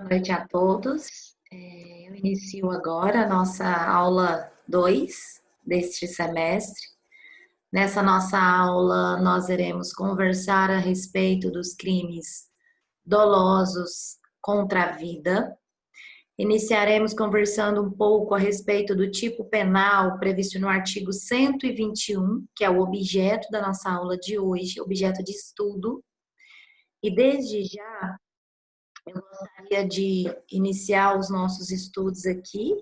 Boa noite a todos. Eu inicio agora a nossa aula 2 deste semestre. Nessa nossa aula, nós iremos conversar a respeito dos crimes dolosos contra a vida. Iniciaremos conversando um pouco a respeito do tipo penal previsto no artigo 121, que é o objeto da nossa aula de hoje, objeto de estudo. E desde já, eu gostaria de iniciar os nossos estudos aqui,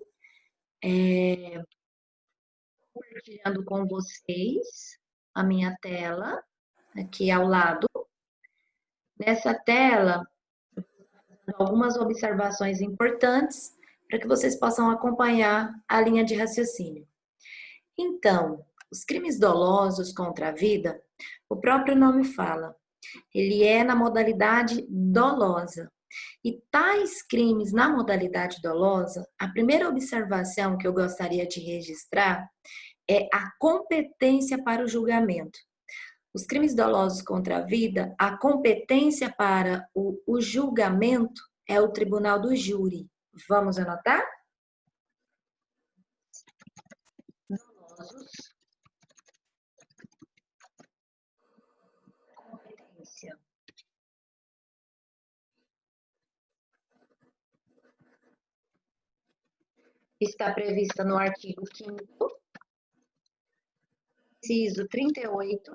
compartilhando com vocês a minha tela, aqui ao lado. Nessa tela, algumas observações importantes para que vocês possam acompanhar a linha de raciocínio. Então, os crimes dolosos contra a vida, o próprio nome fala, ele é na modalidade dolosa. E tais crimes na modalidade dolosa, a primeira observação que eu gostaria de registrar é a competência para o julgamento. Os crimes dolosos contra a vida, a competência para o julgamento é o tribunal do júri. Vamos anotar? Dolosos. Competência. Está prevista no artigo 5º, inciso 38,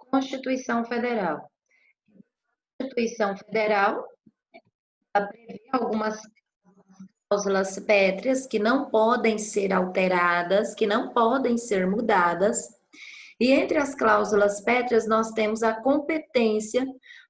Constituição Federal. A Constituição Federal prevê algumas cláusulas pétreas que não podem ser alteradas, que não podem ser mudadas. E entre as cláusulas pétreas nós temos a competência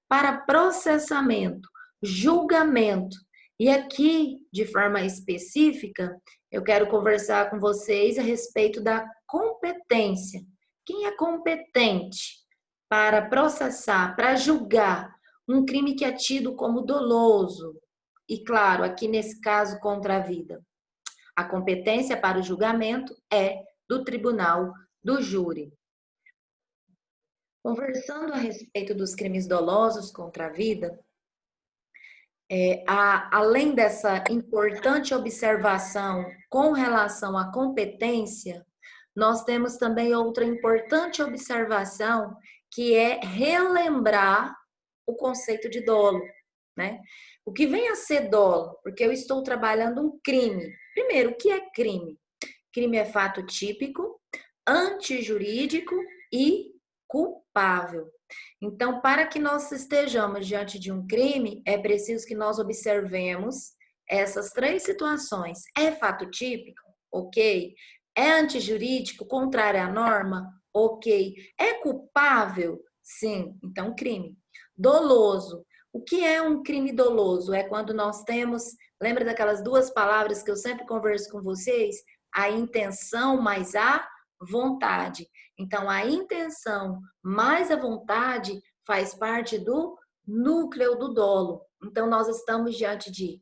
para processamento, julgamento. E aqui, de forma específica, eu quero conversar com vocês a respeito da competência. Quem é competente para processar, para julgar um crime que é tido como doloso? E claro, aqui nesse caso contra a vida. A competência para o julgamento é do tribunal do júri. Conversando a respeito dos crimes dolosos contra a vida, além dessa importante observação com relação à competência, nós temos também outra importante observação, que é relembrar o conceito de dolo, né? O que vem a ser dolo? Porque eu estou trabalhando um crime. Primeiro, o que é crime? Crime é fato típico, antijurídico e culpável. Então, para que nós estejamos diante de um crime, é preciso que nós observemos essas três situações. É fato típico? Ok. É antijurídico, contrário à norma? Ok. É culpável? Sim. Então, crime. Doloso. O que é um crime doloso? É quando nós temos, lembra daquelas duas palavras que eu sempre converso com vocês? A intenção mais a vontade. Então, a intenção mais a vontade faz parte do núcleo do dolo. Então, nós estamos diante de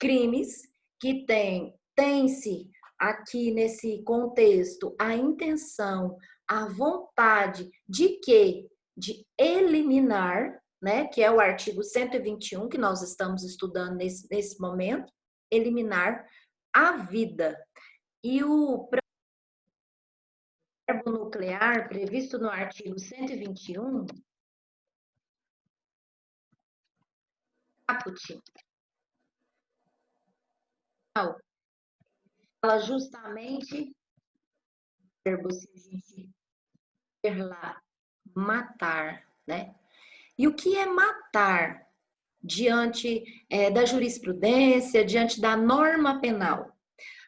crimes que tem-se aqui nesse contexto a intenção, a vontade de quê? De eliminar, né, que é o artigo 121 que nós estamos estudando nesse momento, eliminar a vida. E o verbo nuclear previsto no artigo 121, caput, fala justamente verbo se a gente ver lá, matar, né? E o que é matar diante da jurisprudência, diante da norma penal?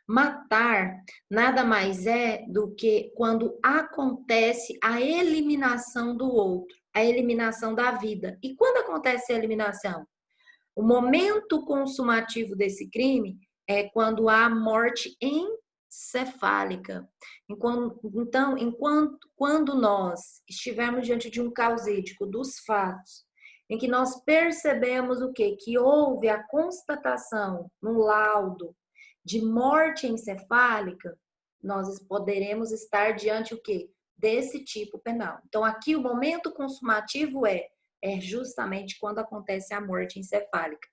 Matar nada mais é do que quando acontece a eliminação do outro, a eliminação da vida. E quando acontece a eliminação? O momento consumativo desse crime é quando há morte encefálica. Então, quando nós estivermos diante de um causídico dos fatos em que nós percebemos o quê? Que houve a constatação no laudo de morte encefálica, nós poderemos estar diante o quê? Desse tipo penal. Então, aqui o momento consumativo é justamente quando acontece a morte encefálica.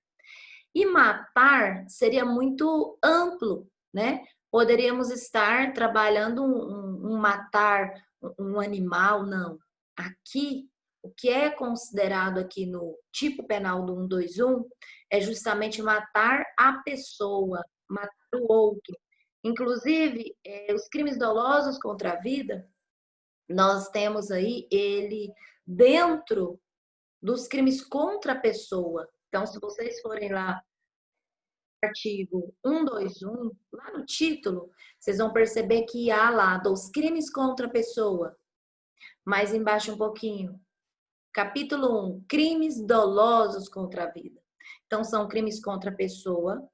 E matar seria muito amplo, né? Poderíamos estar trabalhando um matar um animal, não. Aqui, o que é considerado aqui no tipo penal do 121 é justamente matar a pessoa, matar o outro. Inclusive, os crimes dolosos contra a vida, nós temos aí ele dentro dos crimes contra a pessoa. Então, se vocês forem lá artigo 121, lá no título, vocês vão perceber que há lá dos crimes contra a pessoa. Mais embaixo um pouquinho. Capítulo 1, crimes dolosos contra a vida. Então, são crimes contra a pessoa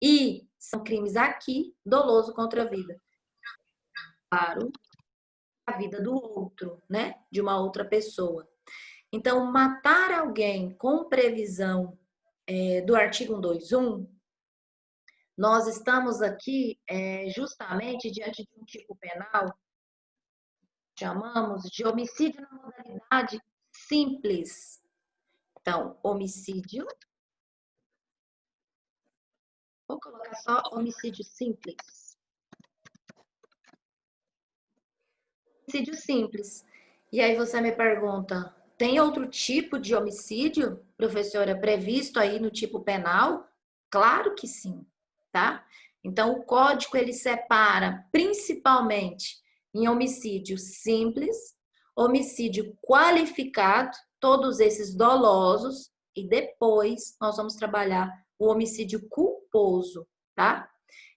e são crimes aqui, doloso contra a vida. Claro, a vida do outro, né? De uma outra pessoa. Então, matar alguém com previsão do artigo 121, nós estamos aqui justamente diante de um tipo penal, chamamos de homicídio na modalidade simples. Então, homicídio, vou colocar só homicídio simples. Homicídio simples. E aí você me pergunta, tem outro tipo de homicídio, professora, previsto aí no tipo penal? Claro que sim, tá? Então, o código ele separa principalmente em homicídio simples, homicídio qualificado, todos esses dolosos, e depois nós vamos trabalhar o homicídio culposo, tá?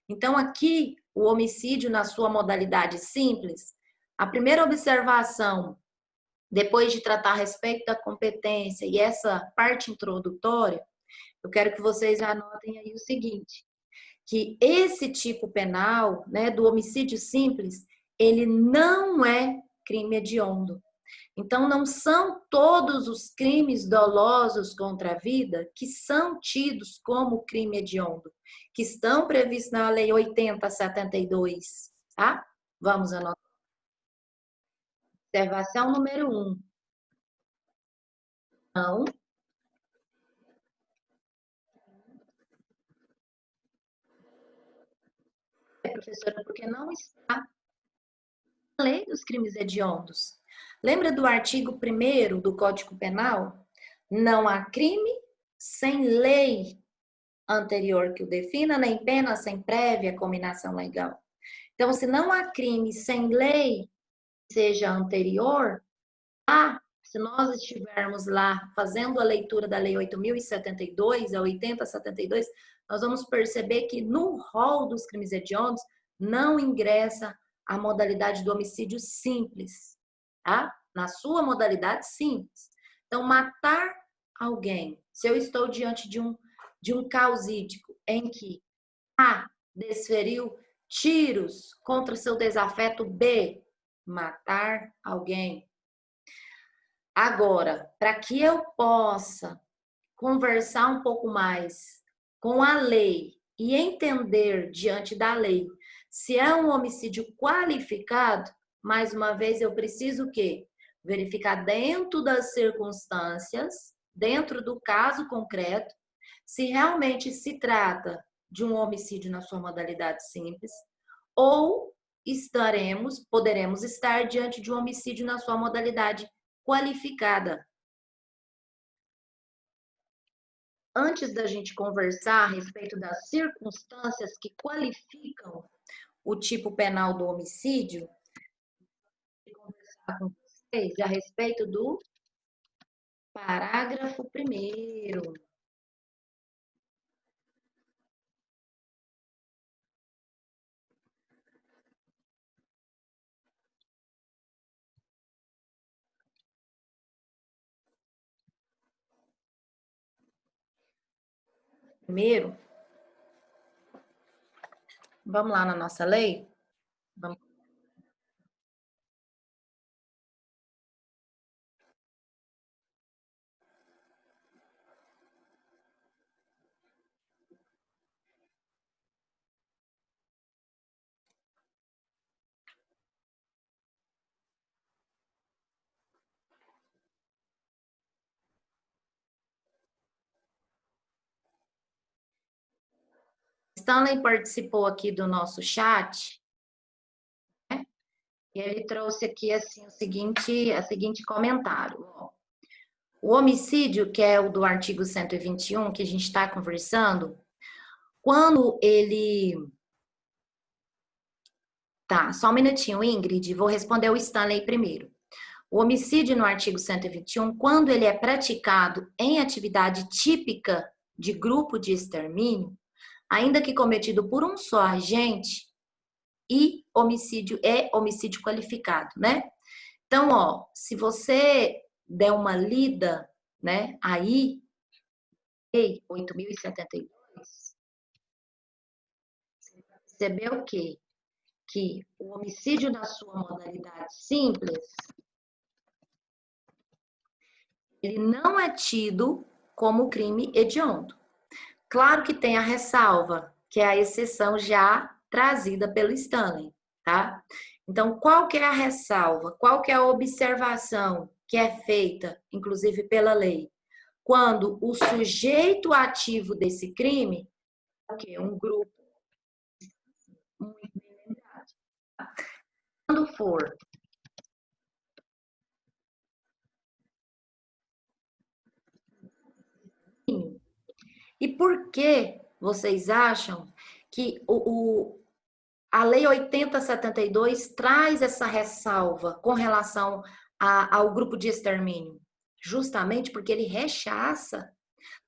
Então, aqui, o homicídio na sua modalidade simples, a primeira observação, depois de tratar a respeito da competência e essa parte introdutória, eu quero que vocês anotem aí o seguinte, que esse tipo penal, né, do homicídio simples, ele não é crime hediondo. Então, não são todos os crimes dolosos contra a vida que são tidos como crime hediondo, que estão previstos na Lei 80/72, tá? Vamos anotar. Observação número 1. Não. Professora, porque não está na Lei dos Crimes Hediondos. Lembra do artigo 1º do Código Penal? Não há crime sem lei anterior que o defina, nem pena sem prévia cominação legal. Então, se não há crime sem lei que seja anterior, se nós estivermos lá fazendo a leitura da Lei 8.072, a 80/72, nós vamos perceber que no rol dos crimes hediondos não ingressa a modalidade do homicídio simples, tá? Na sua modalidade simples. Então, matar alguém, se eu estou diante de um causídico em que A desferiu tiros contra seu desafeto B, matar alguém. Agora, para que eu possa conversar um pouco mais com a lei e entender diante da lei se é um homicídio qualificado, mais uma vez eu preciso o quê? Verificar dentro das circunstâncias, dentro do caso concreto, se realmente se trata de um homicídio na sua modalidade simples ou poderemos estar diante de um homicídio na sua modalidade qualificada. Antes da gente conversar a respeito das circunstâncias que qualificam o tipo penal do homicídio, vou conversar com vocês a respeito do parágrafo 1º. Primeiro, vamos lá na nossa lei? Vamos. Stanley participou aqui do nosso chat, né? E ele trouxe aqui assim, a seguinte comentário. O homicídio, que é o do artigo 121, que a gente está conversando, quando ele... Tá, só um minutinho, Ingrid, vou responder o Stanley primeiro. O homicídio no artigo 121, quando ele é praticado em atividade típica de grupo de extermínio, ainda que cometido por um só agente, e homicídio é homicídio qualificado, né? Então, ó, se você der uma lida, né, aí, 8.072, você vai perceber o quê? Que o homicídio na sua modalidade simples, ele não é tido como crime hediondo. Claro que tem a ressalva, que é a exceção já trazida pelo Stanley, tá? Então, qual que é a ressalva? Qual que é a observação que é feita, inclusive pela lei? Quando o sujeito ativo desse crime é o quê? Um grupo muito bem lembrado. Quando for e por que vocês acham que a Lei 8072 traz essa ressalva com relação ao grupo de extermínio? Justamente porque ele rechaça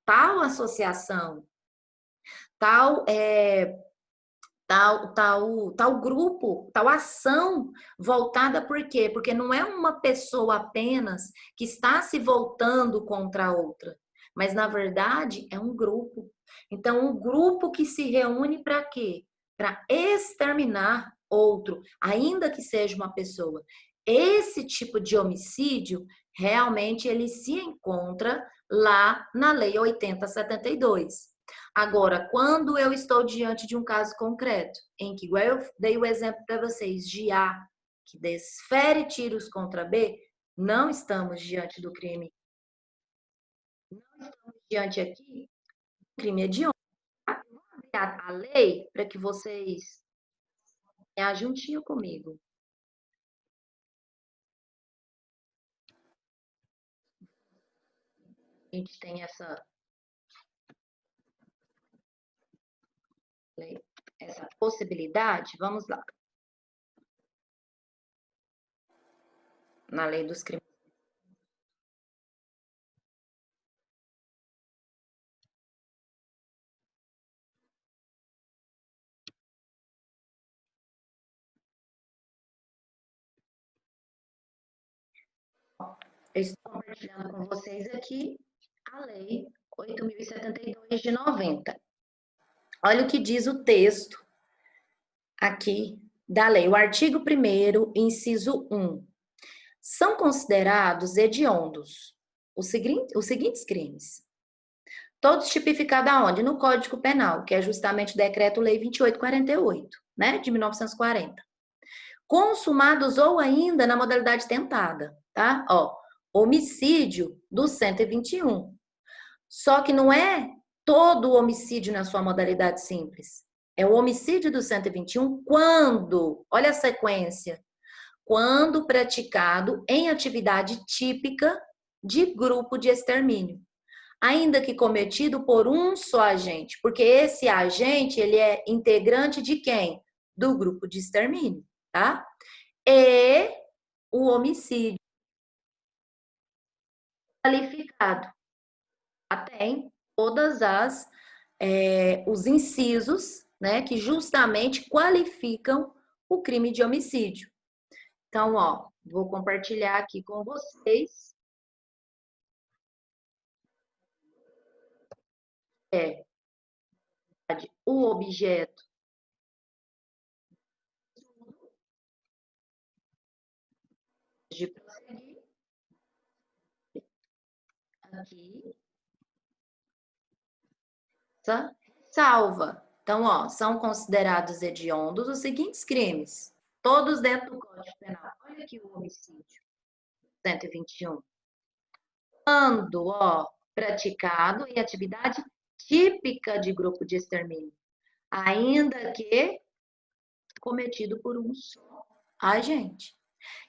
tal associação, tal, tal grupo, tal ação voltada por quê? Porque não é uma pessoa apenas que está se voltando contra a outra, mas na verdade é um grupo. Então, um grupo que se reúne para quê? Para exterminar outro, ainda que seja uma pessoa. Esse tipo de homicídio realmente ele se encontra lá na Lei 8072. Agora, quando eu estou diante de um caso concreto, em que, igual eu dei o exemplo para vocês, de A, que desfere tiros contra B, não estamos diante do crime. Não estamos diante aqui do crime hediondo. Vou abrir a lei para que vocês tenham juntinho comigo. A gente tem essa lei, essa possibilidade. Vamos lá. Na lei dos crimes. Eu estou compartilhando com vocês aqui a lei 8.072 de 90. Olha o que diz o texto aqui da lei. O artigo 1º, inciso 1. São considerados hediondos os seguintes crimes. Todos tipificados aonde? No Código Penal, que é justamente o Decreto-Lei 2848, né, de 1940. Consumados ou ainda na modalidade tentada, tá? Ó, homicídio do 121. Só que não é todo o homicídio na sua modalidade simples. É o homicídio do 121 quando, olha a sequência, quando praticado em atividade típica de grupo de extermínio, ainda que cometido por um só agente, porque esse agente, ele é integrante de quem? Do grupo de extermínio, tá? E o homicídio qualificado. Tem todas os incisos, né, que justamente qualificam o crime de homicídio. Então, ó, vou compartilhar aqui com vocês. O objeto de prosseguir aqui, salva. Então, ó, são considerados hediondos os seguintes crimes, todos dentro do Código Penal. Olha aqui o homicídio, 121. Quando, ó, praticado em atividade típica de grupo de extermínio. ainda que cometido por um só agente.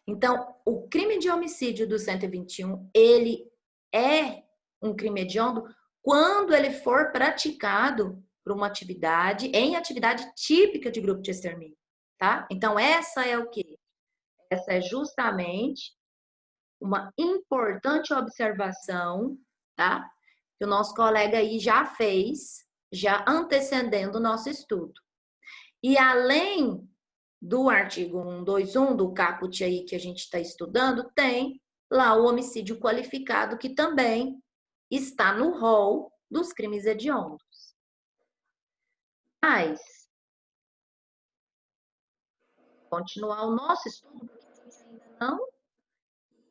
Então, o crime de homicídio do 121, ele é um crime hediondo quando ele for praticado por uma atividade, em atividade típica de grupo de extermínio, tá? Então, essa é o quê? Essa é justamente uma importante observação, tá? Que o nosso colega aí já fez, já antecedendo o nosso estudo. E além do artigo 121 do caput aí que a gente está estudando, tem lá o homicídio qualificado, que também está no rol dos crimes hediondos. Mas, continuar o nosso estudo, porque a gente ainda não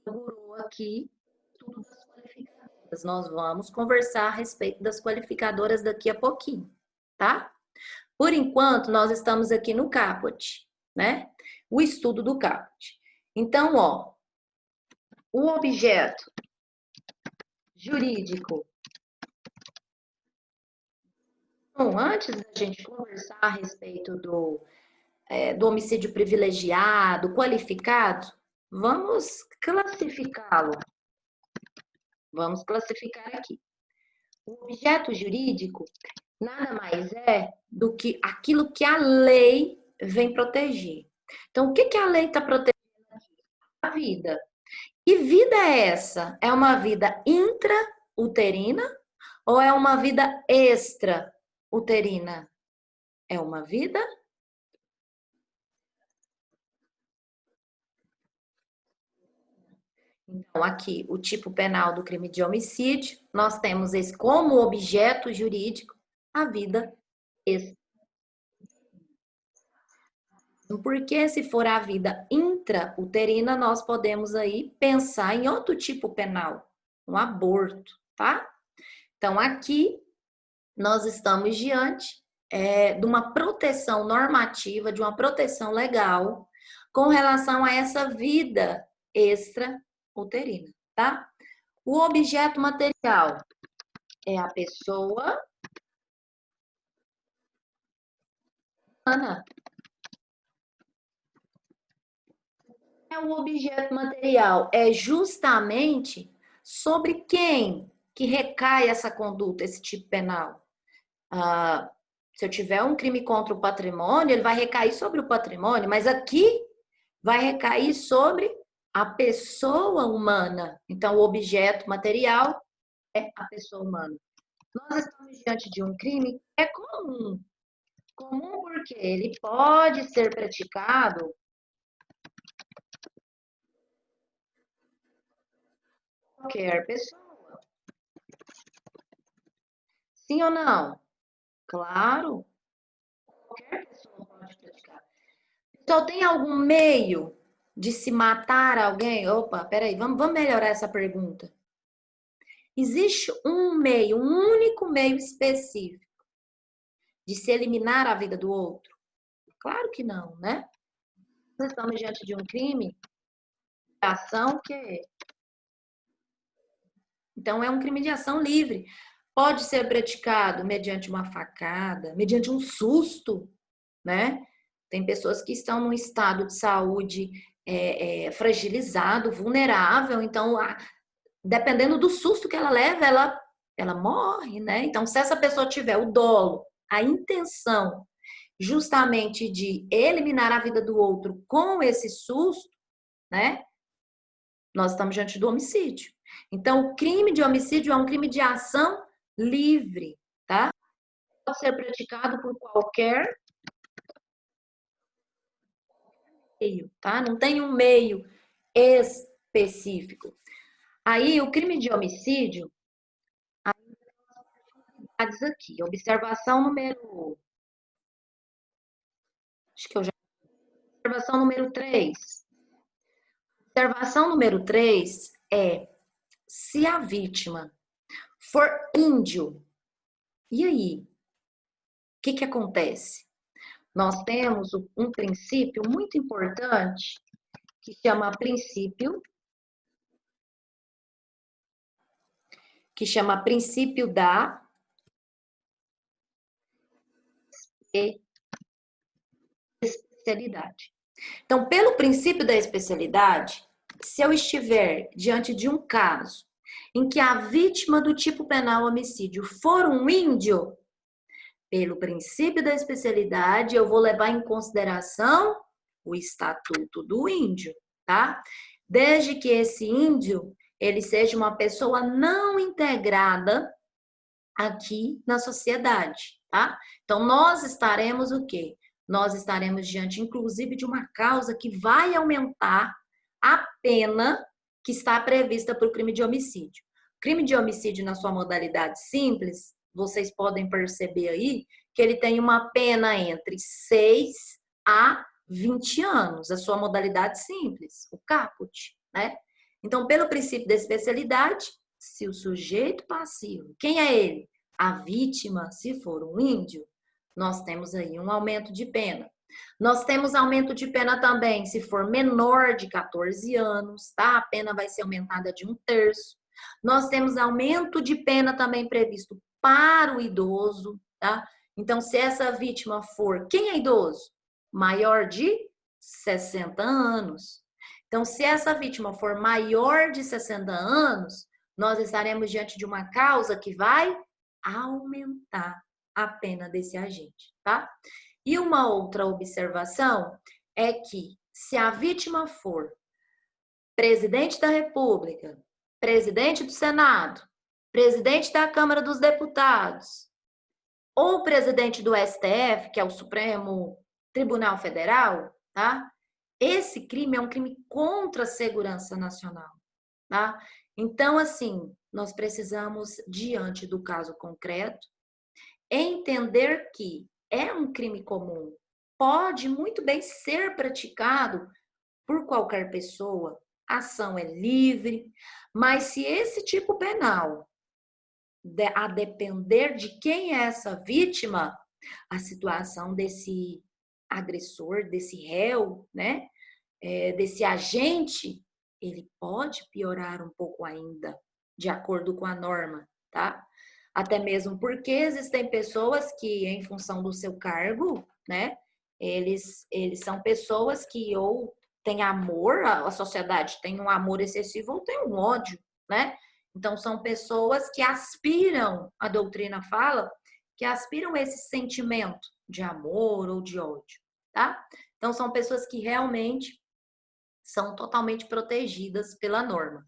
inaugurou aqui tudo das qualificadoras. Nós vamos conversar a respeito das qualificadoras daqui a pouquinho, tá? Por enquanto, nós estamos aqui no caput, né? O estudo do caput. Então, ó, o objeto jurídico. Bom, antes da gente conversar a respeito do homicídio privilegiado, qualificado, vamos classificá-lo. Vamos classificar aqui. O objeto jurídico nada mais é do que aquilo que a lei vem proteger. Então, o que a lei está protegendo? A vida. Que vida é essa? É uma vida intrauterina ou é uma vida extrauterina? É uma vida. Então, aqui, o tipo penal do crime de homicídio, nós temos esse como objeto jurídico, a vida extra. Porque se for a vida intrauterina, nós podemos aí pensar em outro tipo penal, um aborto, tá? Então, aqui, nós estamos diante de uma proteção normativa, de uma proteção legal com relação a essa vida extrauterina, tá? O objeto material é a pessoa humana. É o objeto material, é justamente sobre quem que recai essa conduta, esse tipo penal. Ah, se eu tiver um crime contra o patrimônio, ele vai recair sobre o patrimônio, mas aqui vai recair sobre a pessoa humana. Então, o objeto material é a pessoa humana. Nós estamos diante de um crime que é comum. Comum porque ele pode ser praticado por qualquer pessoa. Sim ou não? Claro, qualquer pessoa pode praticar. Então, tem algum meio de se matar alguém? Opa, peraí, vamos melhorar essa pergunta. Existe um meio, um único meio específico de se eliminar a vida do outro? Claro que não, né? Nós estamos diante de um crime de ação que. Então, é um crime de ação livre. Pode ser praticado mediante uma facada, mediante um susto, né? Tem pessoas que estão num estado de saúde fragilizado, vulnerável, então, dependendo do susto que ela leva, ela morre, né? Então, se essa pessoa tiver o dolo, a intenção justamente de eliminar a vida do outro com esse susto, né? Nós estamos diante do homicídio. Então, o crime de homicídio é um crime de ação livre, tá? Pode ser praticado por qualquer meio, tá? Não tem um meio específico. Aí, o crime de homicídio, aqui, observação número. Acho que eu já. Observação número 3. Observação número 3 é: se a vítima for índio, e aí? O que acontece? Nós temos um princípio muito importante que chama princípio da especialidade. Então, pelo princípio da especialidade, se eu estiver diante de um caso em que a vítima do tipo penal homicídio for um índio, pelo princípio da especialidade, eu vou levar em consideração o Estatuto do Índio, tá? Desde que esse índio, ele seja uma pessoa não integrada aqui na sociedade, tá? Então, nós estaremos o quê? Nós estaremos diante, inclusive, de uma causa que vai aumentar a pena que está prevista para o crime de homicídio. Crime de homicídio, na sua modalidade simples, vocês podem perceber aí que ele tem uma pena entre 6 a 20 anos, a sua modalidade simples, o caput, né? Então, pelo princípio da especialidade, se o sujeito passivo, quem é ele? A vítima, se for um índio, nós temos aí um aumento de pena. Nós temos aumento de pena também se for menor de 14 anos, tá? A pena vai ser aumentada de 1/3. Nós temos aumento de pena também previsto para o idoso, tá? Então, se essa vítima for, quem é idoso? Maior de 60 anos. Então, se essa vítima for maior de 60 anos, nós estaremos diante de uma causa que vai aumentar a pena desse agente, tá? E uma outra observação é que se a vítima for presidente da República, presidente do Senado, presidente da Câmara dos Deputados ou presidente do STF, que é o Supremo Tribunal Federal, tá? Esse crime é um crime contra a segurança nacional, tá? Então, assim, nós precisamos, diante do caso concreto, entender que é um crime comum, pode muito bem ser praticado por qualquer pessoa, a ação é livre, mas se esse tipo penal, a depender de quem é essa vítima, a situação desse agressor, desse réu, né, desse agente, ele pode piorar um pouco ainda, de acordo com a norma, tá? Até mesmo porque existem pessoas que, em função do seu cargo, né, eles são pessoas que ou têm amor, a sociedade tem um amor excessivo ou tem um ódio, né? Então, são pessoas que aspiram, a doutrina fala, que aspiram esse sentimento de amor ou de ódio, tá? Então, são pessoas que realmente são totalmente protegidas pela norma.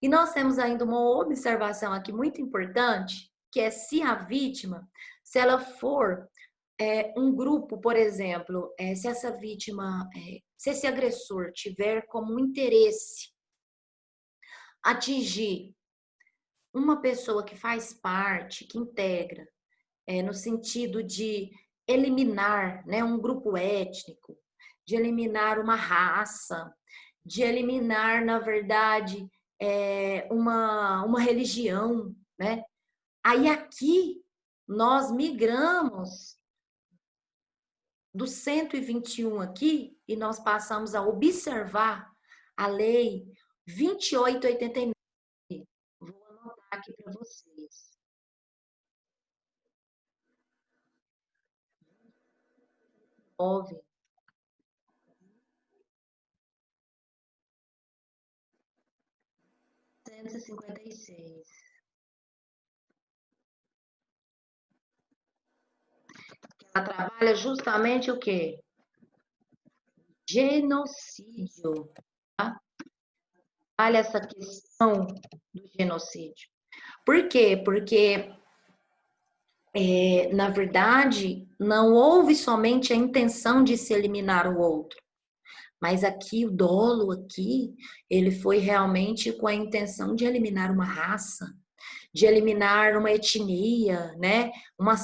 E nós temos ainda uma observação aqui muito importante, que é se a vítima, se ela for um grupo, por exemplo, se essa vítima, se esse agressor tiver como interesse atingir uma pessoa que faz parte, que integra, no sentido de eliminar, né, um grupo étnico, de eliminar uma raça, de eliminar, na verdade, uma religião, né? Aí aqui nós migramos do 121 aqui e nós passamos a observar a lei 2889. Vou anotar aqui para vocês. Óbvio. 156. Ela trabalha justamente o quê? Genocídio, tá? Olha essa questão do genocídio. Por quê? Porque, na verdade, não houve somente a intenção de se eliminar o outro, mas aqui, o dolo aqui, ele foi realmente com a intenção de eliminar uma raça, de eliminar uma etnia, né? Uma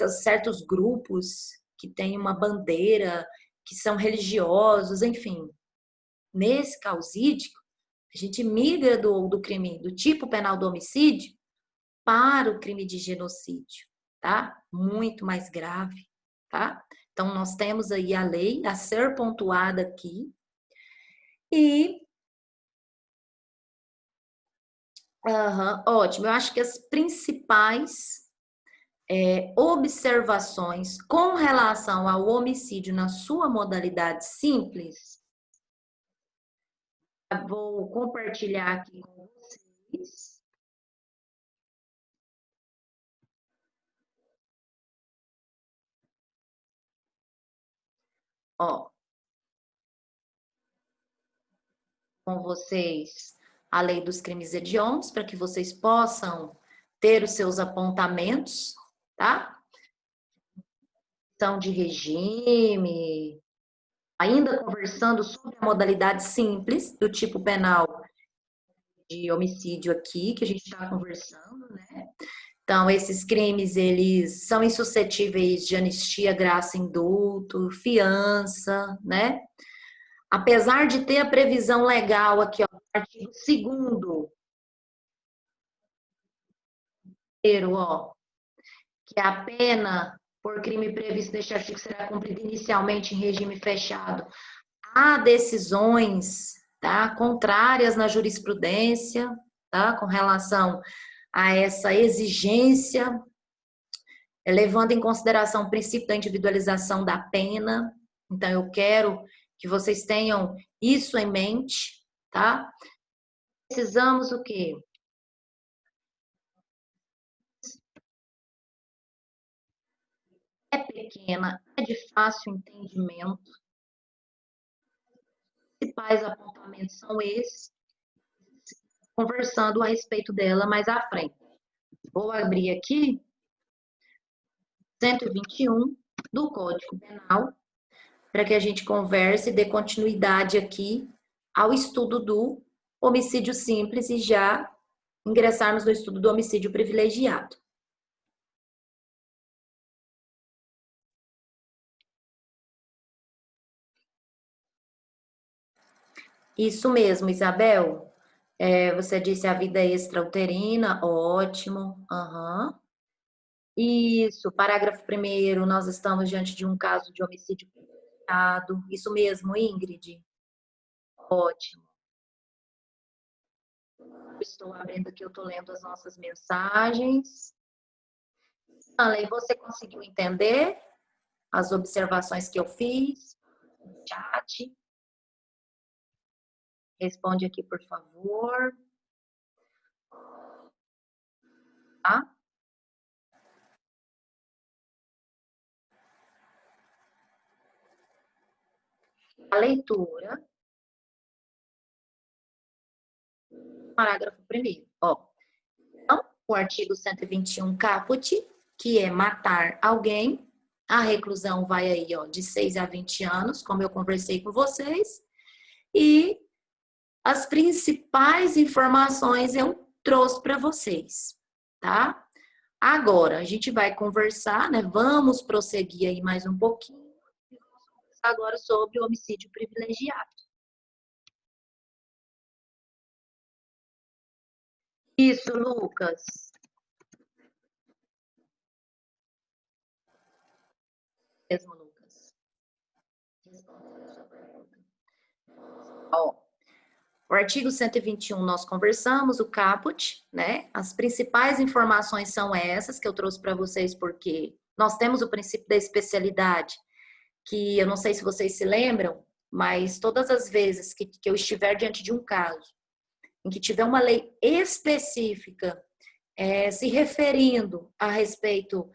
certos grupos que têm uma bandeira, que são religiosos, enfim. Nesse causídico, a gente migra do crime, do tipo penal do homicídio, para o crime de genocídio, tá? Muito mais grave, tá? Então, nós temos aí a lei a ser pontuada aqui. E ótimo. Eu acho que as principais observações com relação ao homicídio na sua modalidade simples. Vou compartilhar aqui com vocês. Ó, com vocês a lei dos crimes hediondos, para que vocês possam ter os seus apontamentos, tá? Então, de regime, ainda conversando sobre a modalidade simples do tipo penal de homicídio aqui, que a gente está conversando, né? Então, esses crimes, eles são insuscetíveis de anistia, graça, indulto, fiança, né? Apesar de ter a previsão legal aqui, ó, artigo 2º, ó, que a pena por crime previsto neste artigo será cumprida inicialmente em regime fechado. Há decisões, tá, contrárias na jurisprudência, tá, com relação a essa exigência, levando em consideração o princípio da individualização da pena. Então, eu quero que vocês tenham isso em mente, tá? Precisamos o quê? É pequena, é de fácil entendimento. Os principais apontamentos são esses, conversando a respeito dela mais à frente. Vou abrir aqui 121 do Código Penal, para que a gente converse e dê continuidade aqui ao estudo do homicídio simples e já ingressarmos no estudo do homicídio privilegiado. Isso mesmo, Isabel. Você disse a vida extrauterina, ótimo. Uhum. Isso, parágrafo 1º, nós estamos diante de um caso de homicídio privilegiado. Isso mesmo, Ingrid? Ótimo. Estou abrindo aqui, eu estou lendo as nossas mensagens. Stanley, você conseguiu entender as observações que eu fiz no chat? Responde aqui, por favor. Tá? A leitura. Parágrafo 1º. Ó, então, o artigo 121 caput, que é matar alguém, a reclusão vai aí, ó, de 6 a 20 anos, como eu conversei com vocês, e as principais informações eu trouxe para vocês, tá? Agora, a gente vai conversar, né? Vamos prosseguir aí mais um pouquinho, agora sobre o homicídio privilegiado. Isso, Lucas. Mesmo, Lucas. Ó, o artigo 121 nós conversamos, o caput, né? As principais informações são essas que eu trouxe para vocês, porque nós temos o princípio da especialidade, que eu não sei se vocês se lembram, mas todas as vezes que eu estiver diante de um caso em que tiver uma lei específica se referindo a respeito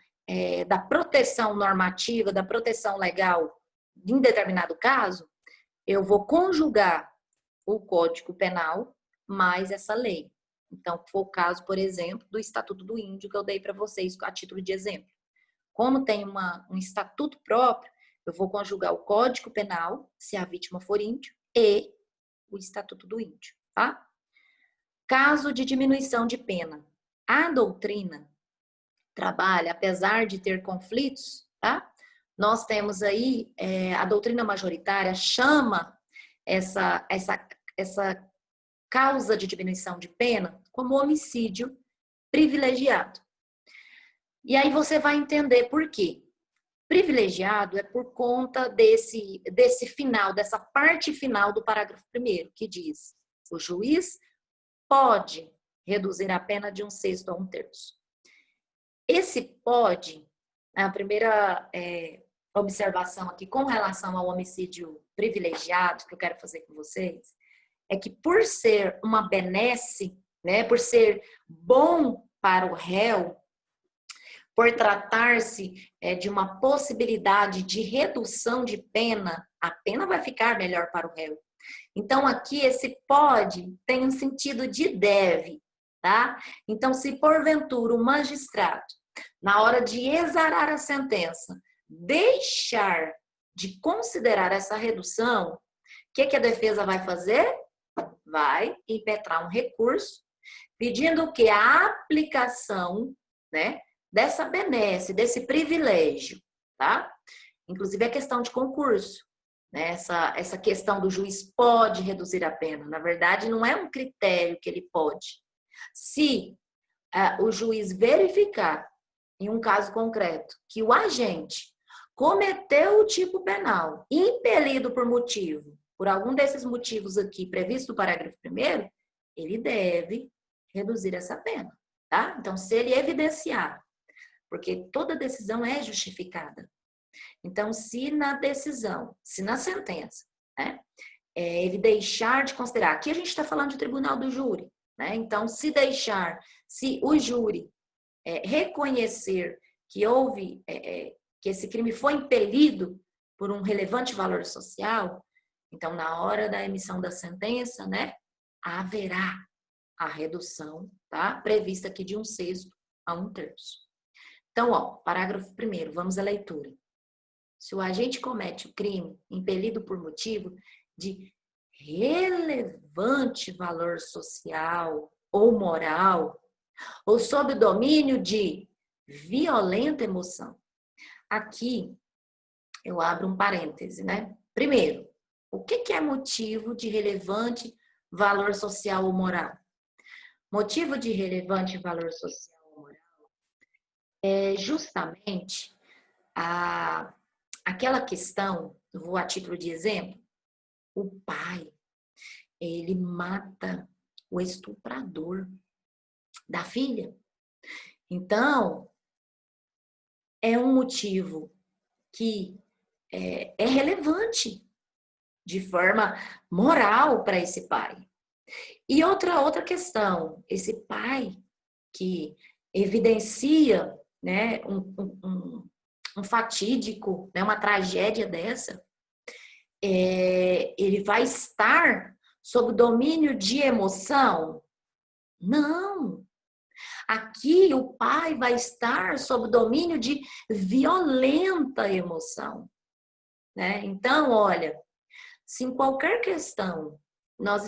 da proteção normativa, da proteção legal em determinado caso, eu vou conjugar o Código Penal mais essa lei. Então, foi o caso, por exemplo, do Estatuto do Índio que eu dei para vocês a título de exemplo. Como tem um estatuto próprio, eu vou conjugar o Código Penal, se a vítima for índio, e o Estatuto do Índio, tá? Caso de diminuição de pena. A doutrina trabalha, apesar de ter conflitos, tá? Nós temos aí, a doutrina majoritária chama essa causa de diminuição de pena como homicídio privilegiado. E aí você vai entender por quê. Privilegiado é por conta desse final, dessa parte final do parágrafo 1º, que diz: o juiz pode reduzir a pena de 1/6 a 1/3. Esse pode, a primeira observação aqui com relação ao homicídio privilegiado que eu quero fazer com vocês, é que por ser uma benesse, né, por ser bom para o réu, por tratar-se de uma possibilidade de redução de pena, a pena vai ficar melhor para o réu. Então, aqui, esse pode tem um sentido de deve, tá? Então, se porventura o magistrado, na hora de exarar a sentença, deixar de considerar essa redução, o que a defesa vai fazer? Vai impetrar um recurso, pedindo que a aplicação, né, dessa benesse, desse privilégio, tá? Inclusive a questão de concurso, né? Essa questão do juiz pode reduzir a pena. Na verdade, não é um critério que ele pode. Se o juiz verificar, em um caso concreto, que o agente cometeu o tipo penal, impelido por algum desses motivos aqui previsto no parágrafo 1º, ele deve reduzir essa pena, tá? Então, se ele evidenciar, porque toda decisão é justificada. Então, se na decisão, se na sentença, né, ele deixar de considerar, aqui a gente está falando de tribunal do júri, né? Então, se o júri reconhecer que houve, que esse crime foi impelido por um relevante valor social, então, na hora da emissão da sentença, né, haverá a redução, tá? Prevista aqui de 1/6 a 1/3. Então, ó, parágrafo 1º, vamos à leitura. Se o agente comete o crime impelido por motivo de relevante valor social ou moral, ou sob o domínio de violenta emoção. Aqui, eu abro um parêntese, né? Primeiro, o que é motivo de relevante valor social ou moral? Motivo de relevante valor social ou moral é justamente aquela questão, vou a título de exemplo, o pai, ele mata o estuprador da filha. Então, é um motivo que é relevante de forma moral para esse pai. E outra questão, esse pai que evidencia, né, um fatídico, né, uma tragédia dessa, ele vai estar sob domínio de emoção? Não. Aqui o pai vai estar sob domínio de violenta emoção, né? Então, olha, se em qualquer questão nós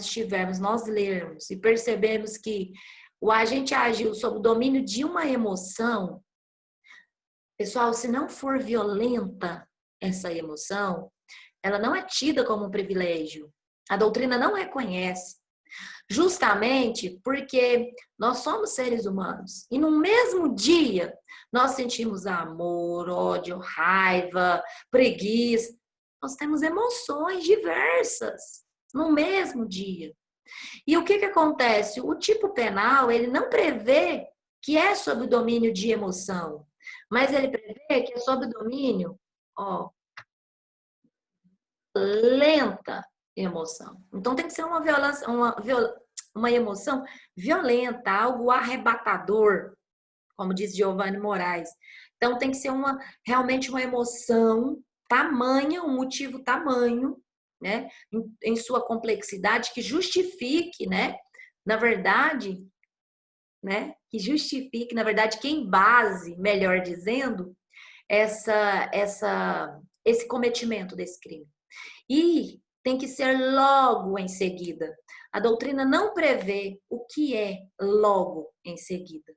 lermos e percebemos que o agente agiu sob o domínio de uma emoção, pessoal, se não for violenta essa emoção, ela não é tida como um privilégio. A doutrina não reconhece. Justamente porque nós somos seres humanos. E no mesmo dia, nós sentimos amor, ódio, raiva, preguiça. Nós temos emoções diversas no mesmo dia. E o que acontece? O tipo penal, ele não prevê que é sob o domínio de emoção, mas ele prevê que é sob o domínio, ó, lenta emoção. Então tem que ser uma emoção violenta, algo arrebatador, como diz Giovanni Moraes. Então tem que ser realmente uma emoção tamanha, um motivo tamanho, né, em sua complexidade que justifique, né, na verdade, né, que embase, melhor dizendo, esse cometimento desse crime. E tem que ser logo em seguida. A doutrina não prevê o que é logo em seguida,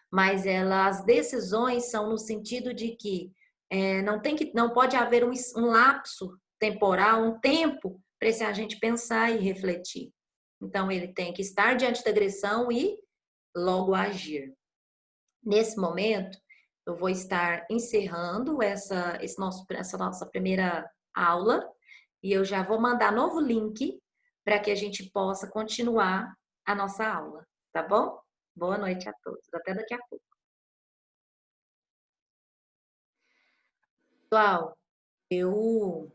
mas as decisões são no sentido de que não pode haver um lapso temporal, um tempo para esse agente pensar e refletir. Então, ele tem que estar diante da agressão e logo agir. Nesse momento, eu vou estar encerrando essa nossa primeira aula e eu já vou mandar novo link para que a gente possa continuar a nossa aula, tá bom? Boa noite a todos. Até daqui a pouco. pessoal, eu